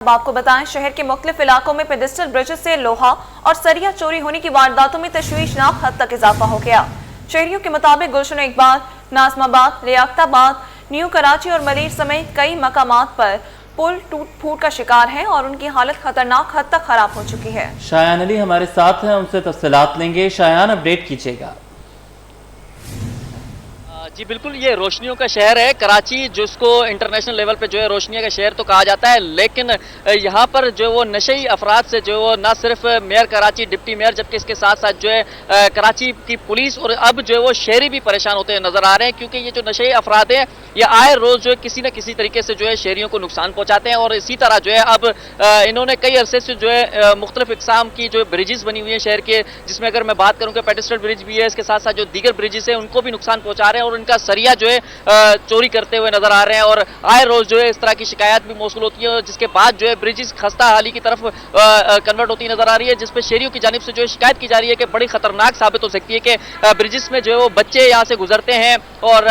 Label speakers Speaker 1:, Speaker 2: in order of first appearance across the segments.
Speaker 1: अब आपको बताएं, शहर के मुख्तलिफ इलाकों में पेडिस्टल ब्रिजेस से लोहा और सरिया चोरी होने की वारदातों में तशवीशनाक हद तक इजाफा हो गया। शहरियों के मुताबिक गुलशन इकबाल, नाजमाबाद, लियाकताबाद, न्यू कराची और मलीर समेत कई मकामात पर पुल टूट फूट का शिकार है और उनकी हालत खतरनाक हद तक खराब हो चुकी है।
Speaker 2: शायान अली हमारे साथ हैं, उनसे तफसीलात लेंगे। शायान, अपडेट कीजिएगा।
Speaker 3: जी बिल्कुल, ये रोशनियों का शहर है कराची, जिसको इंटरनेशनल लेवल पे जो है रोशनियों का शहर तो कहा जाता है, लेकिन यहाँ पर जो वो नशई अफराद से जो वो ना सिर्फ मेयर कराची, डिप्टी मेयर, जबकि इसके साथ साथ जो है कराची की पुलिस और अब जो है वो शहरी भी परेशान होते नजर आ रहे हैं, क्योंकि ये जो नशई अफराद हैं ये आए रोज जो है किसी न किसी तरीके से जो है शहरियों को नुकसान पहुँचाते हैं। और इसी तरह जो है अब इन्होंने कई अरसे से जो है मुख्तलिफ इकसाम की जो ब्रिजेस बनी हुई है शहर के, जिसमें अगर मैं बात करूँ कि पेडिस्टल ब्रिज भी है, इसके साथ साथ जो दीगर ब्रिजेस है उनको भी नुकसान पहुँचा रहे हैं और उनका सरिया जो है चोरी करते हुए नजर आ रहे हैं। और आए रोज जो है इस तरह की शिकायत भी मौसूल होती है, जिसके बाद जो है ब्रिजेस खस्ता हाली की तरफ कन्वर्ट होती नजर आ रही है, जिसपे शहरियों की जानिब से जो है शिकायत की जा रही है कि बड़ी खतरनाक साबित हो सकती है कि ब्रिजेस में जो है वो बच्चे यहाँ से गुजरते हैं और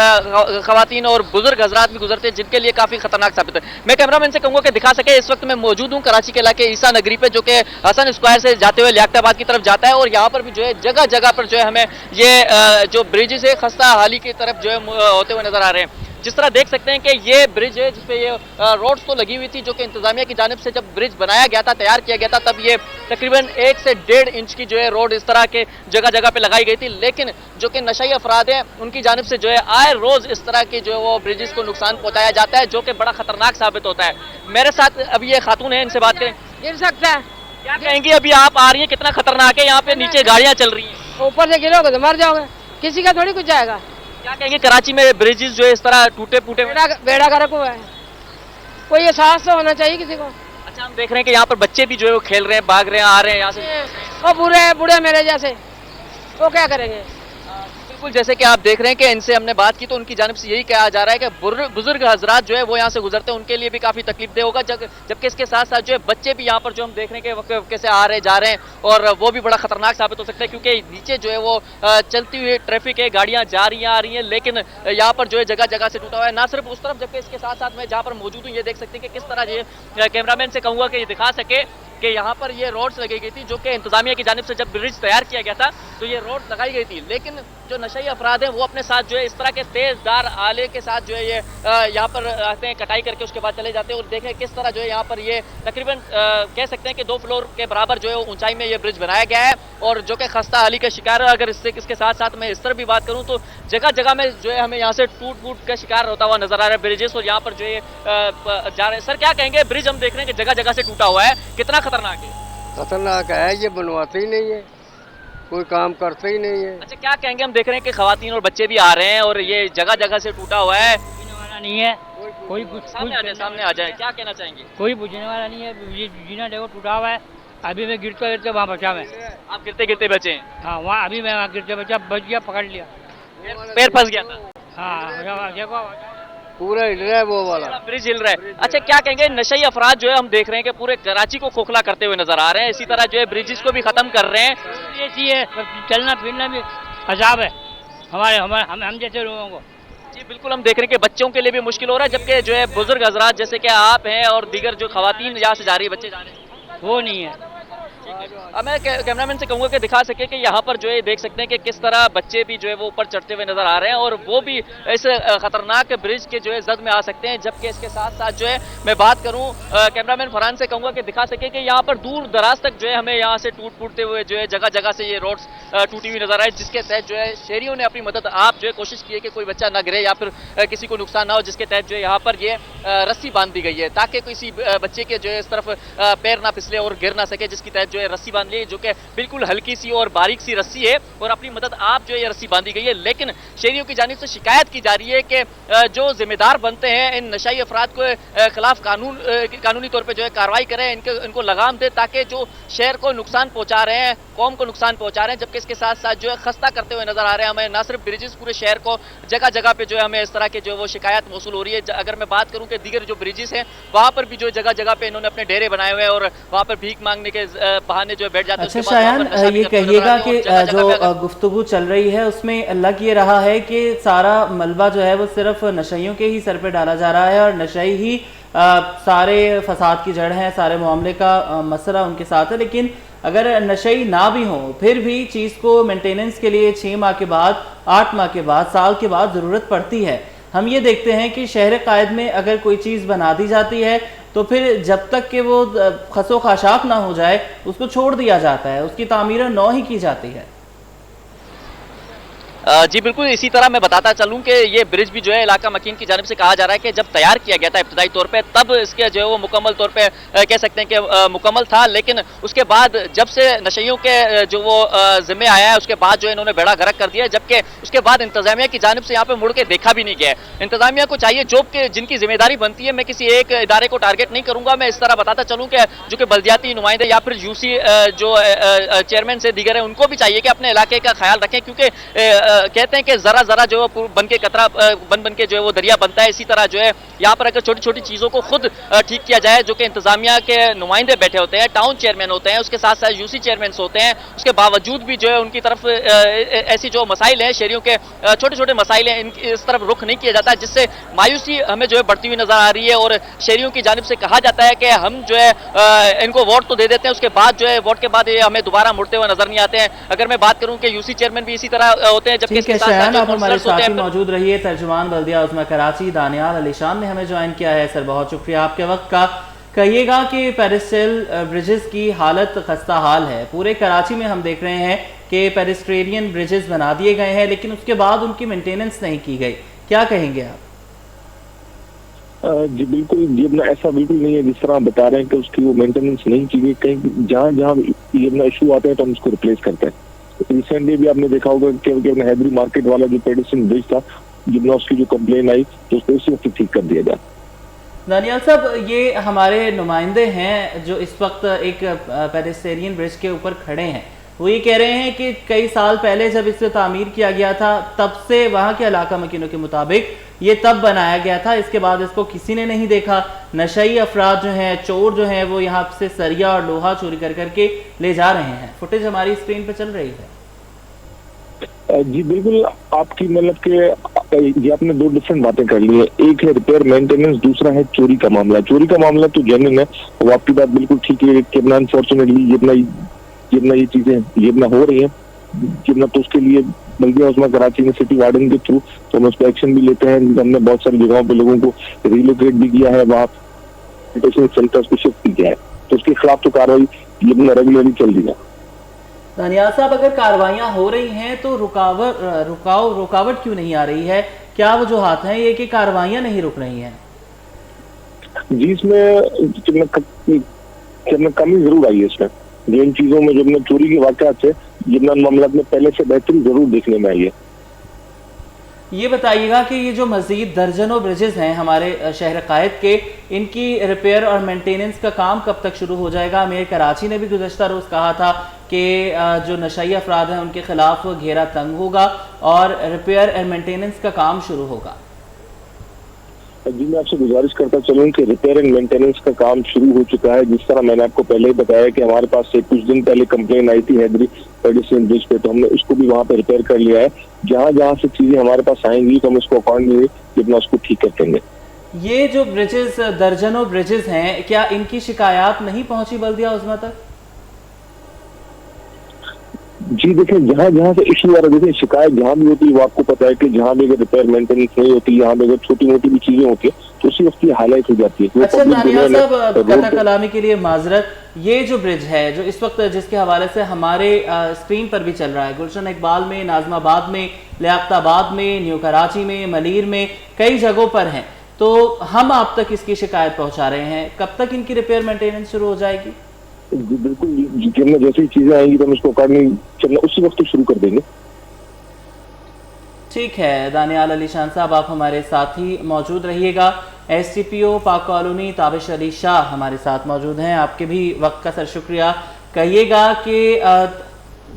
Speaker 3: खवातीन और बुजुर्ग हजरात भी गुजरते हैं, जिनके लिए काफी खतरनाक साबित है। मैं कैमरामैन से कहूंगा कि दिखा सके, इस वक्त मैं मौजूद हूँ कराची के इलाके ईसा नगरी पे, जो कि हसन स्क्वायर से जाते हुए लियाकताबाद की तरफ जाता है, और यहाँ पर भी जो है जगह जगह पर जो है हमें ये जो ब्रिजेस है खस्ता हाली की तरफ जो है होते हुए नजर आ रहे हैं। जिस तरह देख सकते हैं कि ये ब्रिज है जिसपे ये रोड्स तो लगी हुई थी, जो कि इंतजामिया की जानिब से जब ब्रिज बनाया गया था, तैयार किया गया था, तब ये तकरीबन 1 से 1.5 इंच की जो है रोड इस तरह के जगह जगह पे लगाई गई थी, लेकिन जो कि नशाई अफराद हैं उनकी जानिब से जो है आए रोज इस तरह की जो है वो ब्रिजेस को नुकसान पहुंचाया जाता है, जो कि बड़ा खतरनाक साबित होता है। मेरे साथ अभी ये खातून है, इनसे बात करें।
Speaker 4: गिर सकता है।
Speaker 3: क्या कहेंगे, अभी आप आ रही है, कितना खतरनाक है, यहाँ पे नीचे गाड़ियाँ चल रही है,
Speaker 4: ऊपर से गिरोगे तो मर जाओगे, किसी का थोड़ी कुछ जाएगा।
Speaker 3: क्या कहेंगे कराची में ब्रिजेस जो है इस तरह टूटे फूटे
Speaker 4: बेड़ा गर्क हुआ है, कोई एहसास तो होना चाहिए किसी को।
Speaker 3: अच्छा, हम देख रहे हैं कि यहाँ पर बच्चे भी जो है वो खेल रहे हैं, भाग रहे हैं, आ रहे हैं यहाँ से,
Speaker 4: वो बूढ़े मेरे जैसे, वो क्या करेंगे।
Speaker 3: बिल्कुल, जैसे कि आप देख रहे हैं कि इनसे हमने बात की तो उनकी जानिब से यही कहा जा रहा है कि बुजुर्ग हजरात जो है वो यहाँ से गुजरते हैं, उनके लिए भी काफी तकलीफ दे होगा, जबकि इसके साथ साथ जो है बच्चे भी यहाँ पर जो हम देख रहे हैं कि कैसे आ रहे जा रहे हैं, और वो भी बड़ा खतरनाक साबित हो सकता है, क्योंकि नीचे जो है वो चलती हुई ट्रैफिक है, गाड़ियाँ जा रही हैं आ रही हैं, लेकिन यहाँ पर जो है जगह जगह से टूटा हुआ है, ना सिर्फ उस तरफ, जबकि इसके साथ साथ मैं जहाँ पर मौजूद हूँ ये देख सकते हैं कि किस तरह ये कैमरामैन से कहूँगा कि ये दिखा सके कि यहाँ पर ये रोड्स लगाई गई थी, जो कि इंतजामिया की जानिब से जब ब्रिज तैयार किया गया था तो ये रोड लगाई गई थी, लेकिन जो नशई अफराद हैं वो अपने साथ जो है इस तरह के तेजदार आले के साथ जो है ये यहाँ पर आते हैं, कटाई करके उसके बाद चले जाते हैं, और देखें किस तरह जो है यहाँ पर ये तकरीबन कह सकते हैं कि 2 फ्लोर के बराबर जो है ऊंचाई में ये ब्रिज बनाया गया है, और जो कि खस्ता हाली का शिकार है। अगर इसके साथ साथ मैं इस तरह भी बात करूँ तो जगह जगह में जो है हमें यहाँ से टूट फूट का शिकार होता हुआ नजर आ रहा है ब्रिजेस, और यहाँ पर जो है जा रहे हैं। सर, क्या कहेंगे, ब्रिज हम देख रहे हैं कि जगह जगह से टूटा हुआ है, कितना खतरनाक है?
Speaker 5: खतरनाक है, ये बनवाते ही नहीं है, कोई काम करते ही नहीं है।
Speaker 3: अच्छा, क्या कहेंगे, हम देख रहे हैं कि खवातीन और बच्चे भी आ रहे हैं और ये जगह जगह से टूटा हुआ है,
Speaker 6: बुझने वाला नहीं है, कोई
Speaker 3: सामने आ जाए, क्या कहना चाहेंगे?
Speaker 6: कोई बुझने वाला नहीं है, ये जीना देखो टूटा हुआ है। अभी मैं गिरते गिरते वहाँ बचा, मैं
Speaker 3: आप गिरते गिरते बचे हैं?
Speaker 6: हाँ, वहाँ अभी मैं वहाँ गिरते बचा, बच गया, पकड़ लिया,
Speaker 3: पैर फंस गया था।
Speaker 6: हाँ देखो
Speaker 5: पूरा हिल रहा है वो वाला
Speaker 3: ब्रिज हिल रहा है। अच्छा, क्या कहेंगे, नशई अफराद जो है हम देख रहे हैं कि पूरे कराची को खोखला करते हुए नजर आ रहे हैं, इसी तरह जो है ब्रिजेस को भी खत्म कर रहे हैं।
Speaker 6: ऐसी है, चलना फिरना भी अजाब है हम जैसे लोगों को।
Speaker 3: जी बिल्कुल, हम देख रहे हैं कि बच्चों के लिए भी मुश्किल हो रहा है, जबकि जो है बुजुर्ग हजरात जैसे कि आप हैं और दीगर जो खवातीन यहाँ से जा रही है, बच्चे जा रहे हैं,
Speaker 6: वो नहीं है।
Speaker 3: अब मैं कैमरामैन से कहूँगा कि दिखा सके कि यहाँ पर जो है देख सकते हैं कि किस तरह बच्चे भी जो है वो ऊपर चढ़ते हुए नजर आ रहे हैं, और वो भी इस खतरनाक ब्रिज के जो है जद में आ सकते हैं। जबकि इसके साथ साथ जो है मैं बात करूँ कैमरामैन फरहान से कहूँगा कि दिखा सके कि यहाँ पर दूर दराज तक जो है हमें यहाँ से टूट फूटते हुए जो है जगह जगह से ये रोड्स टूटी हुई नजर आए, जिसके तहत जो है शहरियों ने अपनी मदद आप जो है कोशिश की है कि कोई बच्चा ना गिरे या फिर किसी को नुकसान ना हो, जिसके तहत जो है यहाँ पर ये रस्सी बांध दी गई है ताकि किसी बच्चे के जो है इस तरफ पैर ना फिसले और गिर ना सके, जिसकी तहत जो है रस्सी बांध ली, जो कि बिल्कुल हल्की सी और बारीक सी रस्सी है, और अपनी मदद आप जो है ये रस्सी बांधी गई है। लेकिन शहरियों की जानिब से शिकायत की जा रही है कि जो जिम्मेदार बनते हैं इन नशाई अफराद के खिलाफ कानूनी तौर पर जो है कार्रवाई करें, इनको लगाम दे, ताकि जो शहर को नुकसान पहुंचा रहे हैं, कौम को नुकसान पहुंचा रहे हैं, जबकि इसके साथ साथ जो है खस्ता करते हुए नजर आ रहे हैं हमें ना सिर्फ ब्रिजेस, पूरे शहर को जगह जगह पे जो है हमें इस तरह के जो वो शिकायत मौसूल हो रही है। अगर मैं बात करूं कि दीगर जो ब्रिजेस हैं वहां पर भी जो जगह जगह पे इन्होंने अपने डेरे बनाए हुए हैं और वहां पर भीख मांगने के बहाने जो है बैठ जाते हैं।
Speaker 2: अच्छा शायान, ये कहिएगा कि जो गुफ्तगू चल रही है उसमें लग ये रहा है कि सारा मलबा जो है वो सिर्फ नशइयों के ही सर पे डाला जा रहा है और नशई ही सारे फसाद की जड़ है, सारे मामले का मसला उनके साथ है। लेकिन अगर नशई ना भी हो फिर भी चीज़ को मेंटेनेंस के लिए 6 माह के बाद, 8 माह के बाद, साल के बाद ज़रूरत पड़ती है। हम ये देखते हैं कि शहर कायद में अगर कोई चीज़ बना दी जाती है तो फिर जब तक कि वो खसो खाशाक ना हो जाए उसको छोड़ दिया जाता है, उसकी तामीर नौ ही की जाती है।
Speaker 3: जी बिल्कुल, इसी तरह मैं बताता चलूं कि ये ब्रिज भी जो है इलाका मकीन की जानिब से कहा जा रहा है कि जब तैयार किया गया था इब्तदाई तौर पे तब इसके जो है वो मुकम्मल तौर पे कह सकते हैं कि मुकम्मल था, लेकिन उसके बाद जब से नशइयों के जो वो जिम्मे आया है उसके बाद जो है इन्होंने बेड़ा गर्क कर दिया है, जबकि उसके बाद इंतजामिया की जानिब से यहाँ पे मुड़ के देखा भी नहीं गया। इंतजामिया को चाहिए जो कि जिनकी जिम्मेदारी बनती है, मैं किसी एक इदारे को टारगेट नहीं करूंगा, मैं इस तरह बताता चलूँ कि जो कि बल्दियाती नुमाइंदे या फिर यूसी जो चेयरमैन से दीगर है उनको भी चाहिए कि अपने इलाके का ख्याल रखें, क्योंकि कहते हैं कि जरा जरा जो है बन के कतरा बन के जो है वो दरिया बनता है। इसी तरह जो है यहाँ पर अगर छोटी छोटी चीज़ों को खुद ठीक किया जाए, जो कि इंतजामिया के नुमाइंदे बैठे होते हैं, टाउन चेयरमैन होते हैं, उसके साथ साथ यूसी चेयरमैन होते हैं, उसके बावजूद भी जो है उनकी तरफ ऐसी जो मसाइल हैं, शहरियों के छोटे छोटे मसाइल हैं, इस तरफ रुख नहीं किया जाता, जिससे मायूसी हमें जो है बढ़ती हुई नजर आ रही है। और शहरियों की जानिब से कहा जाता है कि हम जो है इनको वोट तो दे देते हैं, उसके बाद जो है वोट के बाद ये हमें दोबारा मुड़ते हुए नजर नहीं आते हैं। अगर मैं बात करूं कि यूसी चेयरमैन भी इसी तरह होते हैं, जबकि
Speaker 2: आप हमारे साथ ही मौजूद रहिए। तर्जुमान बल्दिया उस्मा कराची दानियाल अली शान ने हमें ज्वाइन किया है। सर बहुत शुक्रिया आपके वक्त का। कहिएगा कि पेरिस्ट्रियल ब्रिजेस की हालत खस्ता हाल है, पूरे कराची में हम देख रहे हैं कि पेरिस्ट्रेरियन ब्रिजेस बना दिए गए हैं लेकिन उसके बाद उनकी मेंटेनेंस नहीं की गई, क्या कहेंगे आप?
Speaker 7: जी बिल्कुल, ये अपना ऐसा बिल्कुल नहीं है जिस तरह आप बता रहे हैं कि उसकी वो मेंटेनेंस नहीं की गई। कहीं जहाँ जहाँ ये अपना इशू आता है तो हम उसको रिप्लेस करते हैं। रिसेंटली भी आपने देखा होगा कि अपना हैदरी मार्केट वाला जो पेडिसन ब्रिज था, जितना उसकी जो कंप्लेन आई तो उसको इसी वक्त ठीक कर दिया जाए।
Speaker 2: दानियाल साहब, ये हमारे नुमाइंदे हैं जो इस वक्त एक पेडिस्ट्रियन ब्रिज के ऊपर खड़े हैं, वो ये कह रहे हैं कि कई साल पहले जब इसे तामीर किया गया था तब से वहाँ के इलाका मकीनों के मुताबिक ये तब बनाया गया था, इसके बाद इसको किसी ने नहीं देखा। नशई अफराद जो हैं, चोर जो हैं, वो यहाँ से सरिया और लोहा चोरी कर करके ले जा रहे हैं। फुटेज हमारी स्क्रीन पे चल रही है।
Speaker 7: जी बिल्कुल, आपकी मतलब के ये आपने दो डिफरेंट बातें कर ली है। एक है रिपेयर मेंटेनेंस, दूसरा है चोरी का मामला। चोरी का मामला तो जेन्युइन है, वो आपकी बात बिल्कुल ठीक है कि अनफॉर्चुनेटली जितना ये चीजें जितना हो रही है, जितना तो उसके लिए बल्दिया उस्मा कराची में सिटी वार्डन के थ्रू तो हम उस पर एक्शन भी लेते हैं। हमने बहुत सारी जगहों पे लोगों को रिलोकेट भी किया है, वहाँ सेंटर्स को शिफ्ट भी किया है, तो उसके खिलाफ तो कार्रवाई रेगुलरली चल रही है।
Speaker 2: दानियाल साहब, अगर कार्रवाइयां हो रही हैं तो रुकावट क्यों नहीं आ रही है? क्या वजूहात हैं ये कि कार्रवाइयां नहीं रुक रही हैं?
Speaker 7: जी, इसमें कमी जरूर आई है। इसमें जिन चीजों में जब चोरी के वाकयात से जितना मामला में पहले से बेहतरी जरूर देखने में आई है।
Speaker 2: ये बताइएगा कि ये जो मजीद दर्जनों ब्रिजेस हैं हमारे शहर कायद के, इनकी रिपेयर और मेंटेनेंस का काम कब तक शुरू हो जाएगा? मेयर कराची ने भी गुज़श्ता रोज़ कहा था कि जो नशाई अफराद हैं उनके खिलाफ घेरा तंग होगा और रिपेयर और मेंटेनेंस का काम शुरू होगा।
Speaker 7: जी, मैं आपसे गुजारिश करता चलूं कि रिपेयर एंड मेंटेनेंस का काम शुरू हो चुका है। जिस तरह मैंने आपको पहले ही बताया कि हमारे पास से कुछ दिन पहले कंप्लेन आई थी हैदरी पेडिसन ब्रिज पे, तो हमने उसको भी वहाँ पे रिपेयर कर लिया है। जहाँ जहाँ से चीजें हमारे पास आएंगी तो हम उसको अकॉर्डिंगली जितना उसको ठीक कर देंगे।
Speaker 2: ये जो ब्रिजेस, दर्जनों ब्रिजेस हैं, क्या इनकी शिकायत नहीं पहुंची बल्दिया उस्मा तक?
Speaker 7: जी देखिए, जहाँ जहाँ से इशू आ रहा है, देखिए शिकायत जहाँ भी होती है वो आपको पता है कि जहाँ भी अगर रिपेयर मेंटेनेंस नहीं होती, यहाँ भी अगर छोटी मोटी भी चीजें होती है तो उसी वक्त की हाईलाइट हो जाती है।
Speaker 2: अच्छा दानियाल साहब, कथा कलामी के लिए माजरत, ये जो ब्रिज है जो इस वक्त जिसके हवाले से हमारे स्क्रीन पर भी चल रहा है, गुलशन इकबाल में, नाजमाबाद में, लियाकताबाद में, न्यू कराची में, मलीर में, कई जगहों पर हैं, तो हम आप तक इसकी शिकायत पहुँचा रहे हैं, कब तक इनकी रिपेयर मेंटेनेंस शुरू हो जाएगी?
Speaker 7: जी बिल्कुल, जैसी चीजें आएंगी तो हम इसको अकॉर्डिंगली चलना उसी वक्त शुरू कर देंगे।
Speaker 2: ठीक है दानियाल अली शान साहब, आप हमारे साथ ही मौजूद रहिएगा। STPO पाक कॉलोनी ताबिश अली शाह हमारे साथ मौजूद हैं, आपके भी वक्त का सर शुक्रिया। कहिएगा कि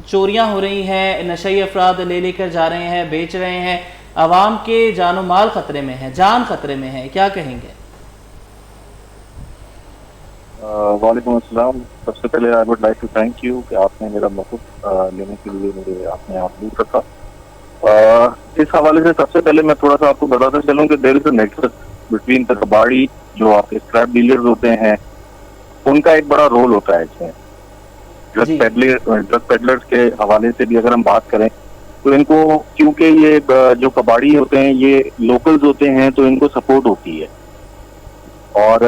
Speaker 2: चोरियां हो रही हैं, नशई अफराद ले लेकर जा रहे हैं, बेच रहे हैं, आवाम के जानो माल खतरे में है, जान खतरे में है, क्या कहेंगे?
Speaker 8: वालेकुम अस्सलाम। सबसे पहले I would like to thank you कि आपने मेरा मौक़िफ़ लेने के लिए मुझे आपने मौजूद रखा। इस हवाले से सबसे पहले मैं थोड़ा सा आपको बताता चलूँ कि there is a network between the कबाड़ी, जो आपके स्क्रैप डीलर्स होते हैं, उनका एक बड़ा रोल होता है इसमें। ड्रग पेडलर्स के हवाले से भी अगर हम बात करें तो इनको, क्योंकि ये जो कबाड़ी होते हैं ये लोकल्स होते हैं, तो इनको सपोर्ट होती है। और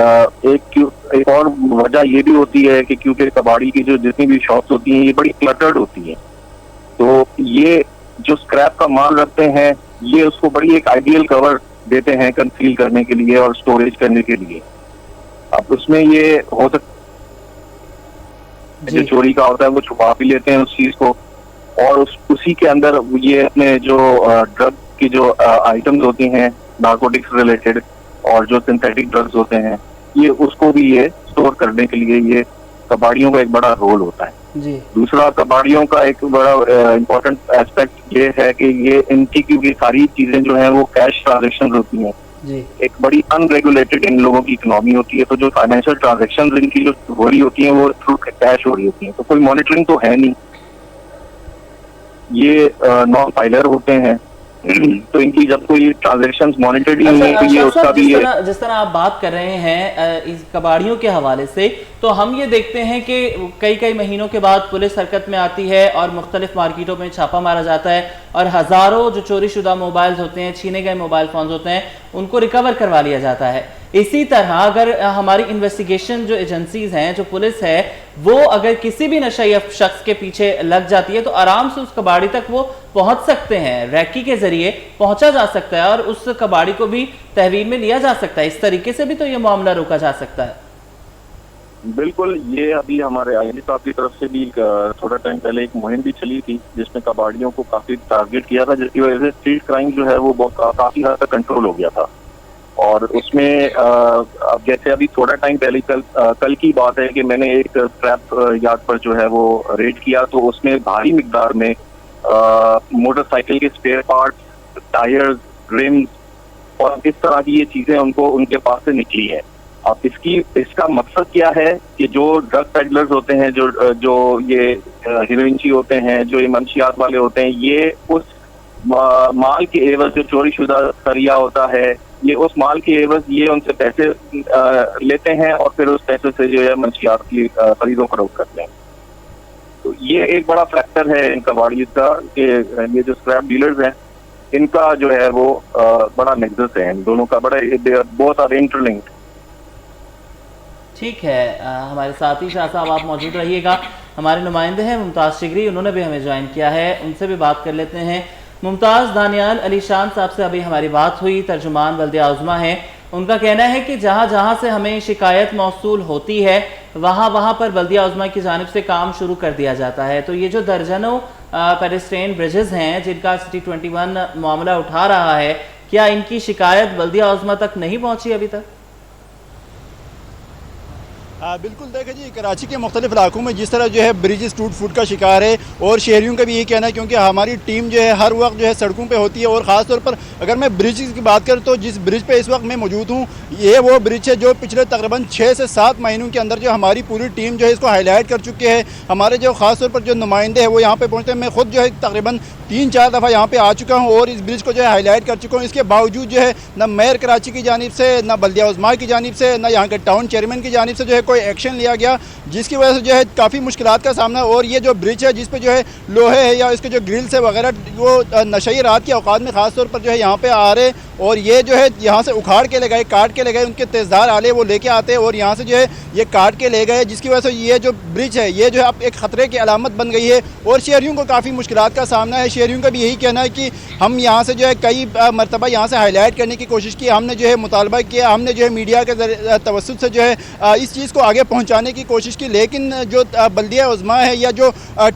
Speaker 8: एक और वजह ये भी होती है कि क्योंकि कबाड़ी की जो जितनी भी शॉप्स होती हैं ये बड़ी क्लटर्ड होती हैं, तो ये जो स्क्रैप का माल रखते हैं ये उसको बड़ी एक आइडियल कवर देते हैं कंसील करने के लिए और स्टोरेज करने के लिए। अब उसमें ये हो सकता है जो चोरी का होता है वो छुपा भी लेते हैं उस चीज को, और उसी के अंदर ये अपने जो ड्रग की जो आइटम्स होती हैं नार्कोटिक्स रिलेटेड और जो सिंथेटिक ड्रग्स होते हैं, ये उसको भी ये स्टोर करने के लिए ये कबाड़ियों का एक बड़ा रोल होता है
Speaker 2: जी।
Speaker 8: दूसरा, कबाड़ियों का एक बड़ा इम्पोर्टेंट एस्पेक्ट ये है कि ये इनकी क्योंकि सारी चीजें जो है वो कैश ट्रांजेक्शन होती हैं
Speaker 2: जी।
Speaker 8: एक बड़ी अनरेगुलेटेड इन लोगों की इकोनॉमी होती है, तो जो फाइनेंशियल ट्रांजेक्शन इनकी जो हो रही होती हैं वो थ्रू कैश हो रही होती हैं, तो कोई मॉनिटरिंग तो है नहीं। ये नॉन फाइलर होते हैं तो इनकी जब कोई ट्रांजेक्शंस मॉनिटर्ड ही नहीं तो ये उसका भी
Speaker 2: जिस तरह आप बात कर रहे हैं इस कबाड़ियों के हवाले से, तो हम ये देखते हैं कि कई महीनों के बाद पुलिस हरकत में आती है और मुख्तलिफ मार्केटों में छापा मारा जाता है और हज़ारों जो चोरी शुदा मोबाइल होते हैं, छीने गए मोबाइल फोन होते हैं, उनको रिकवर करवा लिया जाता है। इसी तरह अगर हमारी इन्वेस्टिगेशन जो एजेंसीज हैं, जो पुलिस है, वो अगर किसी भी नशे शख्स के पीछे लग जाती है तो आराम से उस कबाड़ी तक वो पहुंच सकते हैं, रैकी के जरिए पहुंचा जा सकता है और उस कबाड़ी को भी तहवील में लिया जा सकता है। इस तरीके से भी तो ये मामला रोका जा सकता है।
Speaker 8: बिल्कुल, ये अभी हमारे आईजी साहब की तरफ से भी थोड़ा टाइम पहले एक मुहिम भी चली थी जिसमें कबाड़ियों को काफी टारगेट किया था, जिसकी वजह से स्ट्रीट क्राइम जो है वो काफी हद तक कंट्रोल हो गया था। और उसमें अब जैसे अभी थोड़ा टाइम पहले कल की बात है कि मैंने एक स्क्रैप यार्ड पर जो है वो रेड किया, तो उसमें भारी मिकदार में मोटरसाइकिल के स्पेयर पार्ट्स, टायर्स, रिम्स और इस तरह की ये चीजें उनके पास से निकली है। अब इसका मकसद क्या है कि जो ड्रग पेडलर्स होते हैं, जो ये हीरोइनची होते हैं, जो ये मंशियात वाले होते हैं, ये उस माल के एवज जो चोरी शुदा सरिया होता है, ये उस माल के एवज ये उनसे पैसे लेते हैं और फिर उस पैसे से जो है मंशियात की खरीदो फरोख्त करते हैं। तो ये एक बड़ा फैक्टर है इन कबाड़ियों का कि ये जो स्क्रैप डीलर्स हैं इनका जो है वो बड़ा नेक्सस है, इन दोनों का बड़ा, बोथ आर इंटरलिंक्ड।
Speaker 2: ठीक है, हमारे साथ ही शाह साहब आप मौजूद रहिएगा। हमारे नुमाइंदे हैं मुमताज़ शिगरी, उन्होंने भी हमें ज्वाइन किया है, उनसे भी बात कर लेते हैं। मुमताज़, दानियाल अली शान साहब से अभी हमारी बात हुई, तर्जुमान बल्दिया उज़्मा है। उनका कहना है कि जहाँ जहाँ से हमें शिकायत मौसूल होती है वहाँ पर बल्दिया उज़्मा की जानिब से काम शुरू कर दिया जाता है। तो ये जो दर्जनों पेडेस्ट्रियन ब्रिजेस हैं जिनका सिटी 21 मामला उठा रहा है, क्या इनकी शिकायत बल्दिया उज़्मा तक नहीं पहुँची अभी तक?
Speaker 9: बिल्कुल, देखें जी, कराची के मुख्तलिफ इलाकों में जिस तरह जो है ब्रिजेस टूट फूट का शिकार है और शहरियों का भी यही कहना है, क्योंकि हमारी टीम जो है हर वक्त जो है सड़कों पे होती है। और ख़ास तौर पर अगर मैं ब्रिज की बात करूँ तो जिस ब्रिज पे इस वक्त मैं मौजूद हूँ, ये वो ब्रिज है जो पिछले तकरीबन 6 से 7 महीनों के अंदर जो हमारी पूरी टीम जो है इसको हाईलाइट कर चुके हैं। हमारे जो ख़ास तौर पर जो नुमाइंदे हैं वो यहाँ पर पहुँचते हैं। मैं खुद जो है तकरीबन 3-4 दफ़ा यहाँ पे आ चुका हूँ और इस ब्रिज को जो है हाईलाइट कर चुका हूँ। इसके बावजूद जो है न मेयर कराची की जानिब से, न बल्दिया उज़्मा की जानिब से, न यहाँ के टाउन चेयरमैन की जानिब से जो है कोई एक्शन लिया गया, जिसकी वजह से जो है काफ़ी मुश्किलात का सामना। और ये जो ब्रिज है जिस पे जो है लोहे है या इसके जो ग्रिल्स है वगैरह, वो नशई रात के औकात में ख़ास तौर पर जो है यहाँ पे आ रहे और ये जो है यहाँ से उखाड़ के ले गए, काट के ले गए, उनके तेज़दार आले वो लेके आते हैं और यहाँ से जो है ये काट के ले गए, जिसकी वजह से ये जो ब्रिज है ये जो है अब एक ख़तरे की अलामत बन गई है और शहरियों को काफ़ी मुश्किलात का सामना है। शहरियों का भी यही कहना है कि हम यहाँ से जो है कई मरतबा यहाँ से हाईलाइट करने की कोशिश की, हमने जो है मुतालबा किया, हमने जो है मीडिया के तवस्सुत से जो है इस चीज़ को आगे पहुँचाने की कोशिश की, लेकिन जो बल्दिया उज़्मा है या जो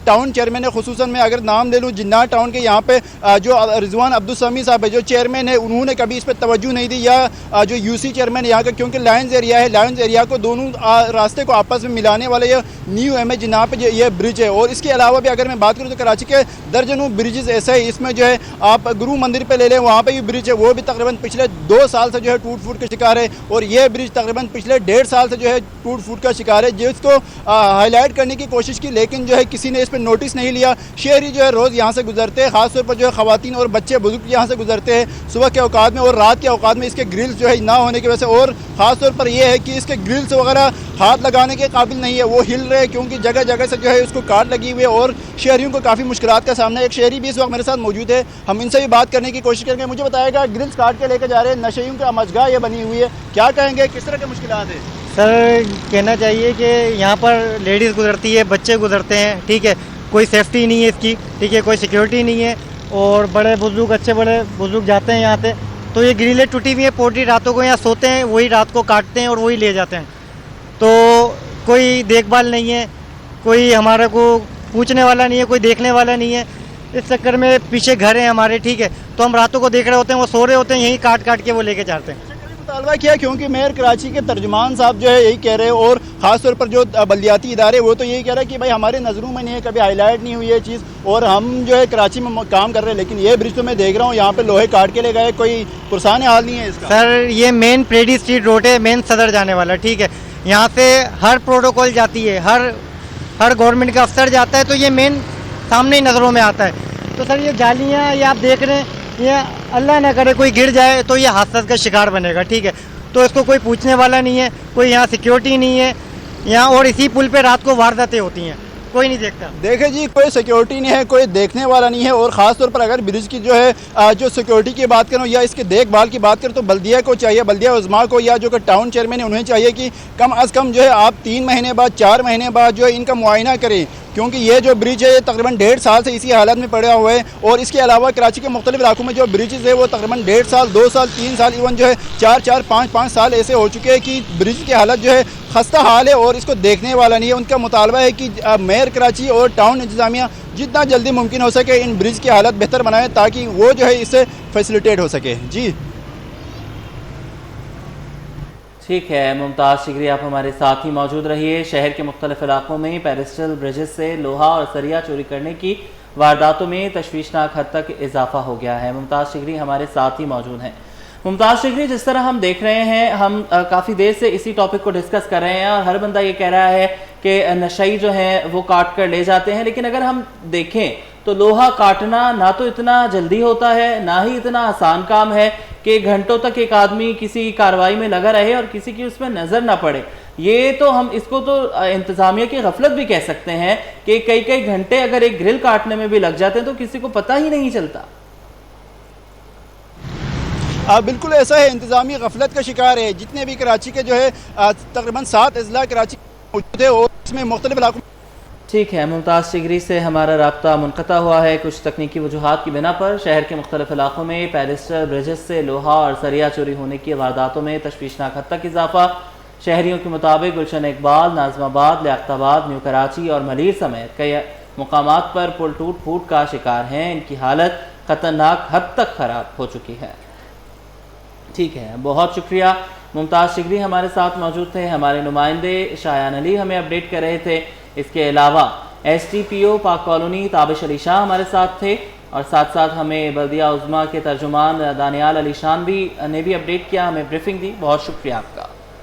Speaker 9: टाउन चेयरमैन है, खुसूसन मैं अगर नाम ले लूँ जिन्ना टाउन के, यहाँ पे जो रिजवान अब्दुल समी साहब है जो चेयरमैन है, उन्होंने कभी इस पर तवज्जो नहीं दी, या जो यूसी चेयरमैन यहाँ का, क्योंकि लायंस एरिया है, लायंस एरिया को दोनों रास्ते को आपस में मिलाने वाले ये न्यू एम है जहाँ पे ये ब्रिज है। और इसके अलावा भी अगर मैं बात करूँ तो कराची के दर्जनों ब्रिजेस ऐसे है, इसमें जो है आप गुरु मंदिर पे ले लें, वहाँ पे भी ब्रिज है, वो भी तकरीबन पिछले 2 साल से जो है टूट फूट के शिकार है और ये ब्रिज तकरीबन पिछले 1.5 साल से जो है टूट टूट फूट का शिकार है, जिसको हाईलाइट करने की कोशिश की, लेकिन जो है किसी ने इस पर नोटिस नहीं लिया। शहरी जो है रोज़ यहाँ से गुजरते हैं, ख़ासतौर पर जो है ख़वातीन और बच्चे बुजुर्ग यहाँ से गुजरते हैं सुबह के औकात में और रात के औकात में। इसके ग्रिल्स जो है ना होने की वजह से, और ख़ासतौर पर यह है कि इसके ग्रिल्स वगैरह हाथ लगाने के काबिल नहीं है, वो हिल रहे हैं क्योंकि जगह जगह से जो है उसको काट लगी हुई है और शहरियों को काफ़ी मुश्किलात का सामना है। एक शहरी भी इस वक्त मेरे साथ मौजूद है, हम इनसे भी बात करने की कोशिश करेंगे। मुझे बताएगा, ग्रिल्स काट के लेकर जा रहे हैं, नशेइयों का मजगा ये बनी हुई है, क्या कहेंगे, किस तरह की मुश्किलात है?
Speaker 10: सर कहना चाहिए कि यहाँ पर लेडीज़ गुजरती है, बच्चे गुजरते हैं, ठीक है, कोई सेफ्टी नहीं है इसकी, ठीक है, कोई सिक्योरिटी नहीं है और बड़े बुजुर्ग, अच्छे बड़े बुजुर्ग जाते हैं यहाँ से, तो ये ग्रिलें टूटी हुई है, पोल्ट्री रातों को यहाँ सोते हैं, वही रात को काटते हैं और वही ले जाते हैं, तो कोई देखभाल नहीं है, कोई हमारे को पूछने वाला नहीं है, कोई देखने वाला नहीं है। इस चक्कर में पीछे घर हैं हमारे, ठीक है, तो हम रातों को देख रहे होते हैं, वो सो रहे होते हैं, यहीं काट काट के वो लेके जाते हैं।
Speaker 9: मुतालबा किया क्योंकि मेयर कराची के तर्जुमान साहब जो है यही कह रहे हैं और ख़ासतौर पर जो बल्दियाती इदारे वो तो यही कह रहे हैं कि भाई हमारे नज़रों में नहीं है, कभी हाईलाइट नहीं हुई है चीज़, और हम जो है कराची में काम कर रहे हैं, लेकिन ये ब्रिज तो मैं देख रहा हूँ यहाँ पे लोहे काट के ले गए, कोई पुरसान हाल नहीं है इसका।
Speaker 10: सर ये मेन प्रेडी स्ट्रीट रोड है, मेन सदर जाने वाला, ठीक है, यहाँ से हर प्रोटोकॉल जाती है, हर गवर्नमेंट का अफसर जाता है, तो ये मेन सामने ही नज़रों में आता है। तो सर ये जालियाँ ये आप देख रहे हैं, ये अल्लाह ना करे कोई गिर जाए तो ये हादसा का शिकार बनेगा, ठीक है, तो इसको कोई पूछने वाला नहीं है, कोई यहाँ सिक्योरिटी नहीं है यहाँ, और इसी पुल पे रात को वारदातें होती हैं, कोई नहीं देखता।
Speaker 9: देखे जी, कोई सिक्योरिटी नहीं है, कोई देखने वाला नहीं है, और ख़ास तौर पर अगर ब्रिज की जो है जो सिक्योरिटी की बात करूँ या इसके देखभाल की बात करूँ तो बल्दिया को चाहिए, बल्दिया उज़्मा को या जो कि टाउन चेयरमैन है उन्हें चाहिए कि कम अज़ कम जो है आप 3 महीने बाद 4 महीने बाद जो है इनका मुआयना करें, क्योंकि ये जो ब्रिज है ये तकरीबन 1.5 साल से इसी हालत में पड़ा हुआ है। और इसके अलावा कराची के मुख्तलिफ इलाकों में जो ब्रिजेज़ है वो तकरीबन 1.5 साल, 2 साल, 3 साल, इवन जो है 4-4, 5-5 साल ऐसे हो चुके हैं कि ब्रिज की हालत जो है खस्ता हाल है और इसको देखने वाला नहीं है। उनका मुतालबा है कि मेयर कराची और टाउन इंतज़ामिया जितना जल्दी मुमकिन हो सके इन ब्रिज की हालत बेहतर बनाए ताकि वो जो है इससे फैसिलिटेट हो सके। जी
Speaker 2: ठीक है, मुमताज़ शिगरी आप हमारे साथ ही मौजूद रहिए। शहर के मुख्तलिफ इलाकों में पेरिस्टल ब्रिजेस से लोहा और सरिया चोरी करने की वारदातों में तशवीशनाक हद तक इजाफा हो गया है। मुमताज़ शिगरी हमारे साथ ही मौजूद हैं। मुमताज़ शिगरी, जिस तरह हम देख रहे हैं, हम काफ़ी देर से इसी टॉपिक को डिस्कस कर रहे हैं और हर बंदा ये कह रहा है कि नशई जो है वो काट कर ले जाते हैं, लेकिन अगर हम देखें तो लोहा काटना ना तो इतना जल्दी होता है, ना ही इतना आसान काम है कि घंटों तक एक आदमी किसी कार्रवाई में लगा रहे और किसी की उसमें नज़र ना पड़े। ये तो हम इसको तो इंतज़ामिया की गफलत भी कह सकते हैं कि कई कई घंटे अगर एक ग्रिल काटने में भी लग जाते हैं तो किसी को पता ही नहीं चलता।
Speaker 9: बिल्कुल ऐसा है, इंतज़ामी गफलत का शिकार है। जितने भी कराची के जो है तकरीबन 7 अजला कराची मौजूद है और इसमें मुख्तलिफ इलाकों।
Speaker 2: ठीक है, मुमताज़ शिगरी से हमारा राब्ता मुनक़ता हुआ है कुछ तकनीकी वजूहात की बिना पर। शहर के मुख्तलिफ इलाकों में पेरिस्टल ब्रिजेस से लोहा और सरिया चोरी होने की वारदातों में तशवीशनाक हद तक इजाफा। शहरियों के मुताबिक गुलशन इकबाल, नाज़माबाद, लियाकताबाद, न्यू कराची और मलीर समेत कई मुकामात पर पुल टूट फूट का शिकार हैं। इनकी हालत ख़तरनाक हद तक ख़राब हो चुकी है। ठीक है, बहुत शुक्रिया। मुमताज़ शिगरी हमारे साथ मौजूद थे। हमारे नुमाइंदे शायान अली हमें अपडेट कर रहे थे। इसके अलावा STPO पाक कॉलोनी ताबिश अली शाह हमारे साथ थे और साथ साथ हमें बल्दिया उज़्मा के तर्जुमान दानियाल अली शान ने भी अपडेट किया, हमें ब्रीफिंग दी। बहुत शुक्रिया आपका।